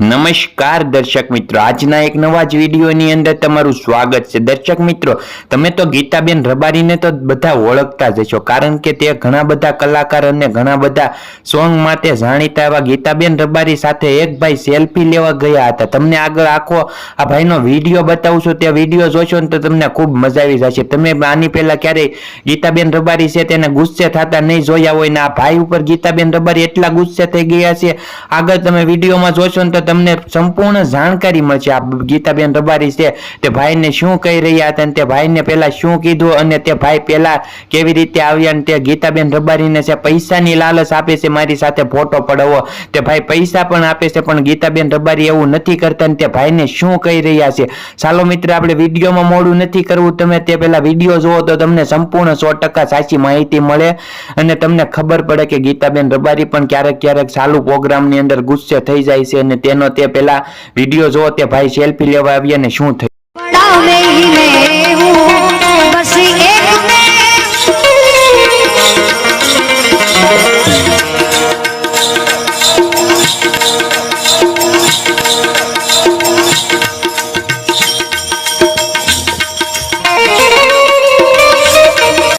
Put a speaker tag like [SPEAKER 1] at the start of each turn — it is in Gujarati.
[SPEAKER 1] નમસ્કાર દર્શક મિત્રો, આજના એક નવા જ વિડીયોની અંદર તમારું સ્વાગત છે। દર્શક મિત્રો, તમે તો ગીતાબેન રબારીને તો બધા ઓળખતા જ હશો, કારણ કે તે ઘણા બધા કલાકાર અને ઘણા બધા સોંગ માટે જાણીતા એવા ગીતાબેન રબારી સાથે એક ભાઈ સેલ્ફી લેવા ગયા હતા। તમને આગળ આખો આ ભાઈનો વિડીયો બતાવું છું, તે વિડીયો જોશો ને તો તમને ખૂબ મજા આવી જશે। તમે આની પહેલા ક્યારેય ગીતાબેન રબારી છે તેને ગુસ્સે થતા નહીં જોયા હોય ને આ ભાઈ ઉપર ગીતાબેન રબારી એટલા ગુસ્સે થઈ ગયા છે, આગળ તમે વિડીયોમાં જોશો ને તો તમને સંપૂર્ણ જાણકારી મળશે। આ ગીતાબેન રબારી છે તે ભાઈને શું કહી રહ્યા હતા, તે ભાઈને પહેલા શું કીધું અને તે ભાઈ પહેલા કેવી રીતે આવ્યા, અને તે ગીતાબેન રબારીને છે પૈસાની લાલચ આપે છે, મારી સાથે ફોટો પડાવો, તે ભાઈ પૈસા પણ આપે છે, પણ ગીતાબેન રબારી એવું નથી કરતા, તે ભાઈને શું કહી રહ્યા છે। ચાલો મિત્ર, આપણે વિડીયોમાં મોડું નથી કરવું, તમે તે પહેલા વિડીયો જુઓ તો તમને સંપૂર્ણ 100% સાચી માહિતી મળે અને તમને ખબર પડે કે ગીતાબેન રબારી પણ ક્યારેક ક્યારેક ચાલુ પ્રોગ્રામની અંદર ગુસ્સે થઈ જાય છે, અને તેનો તે પહેલા વિડીયો જો તે ભાઈ સેલ્ફી લેવા આવ્યા ને શું થયું।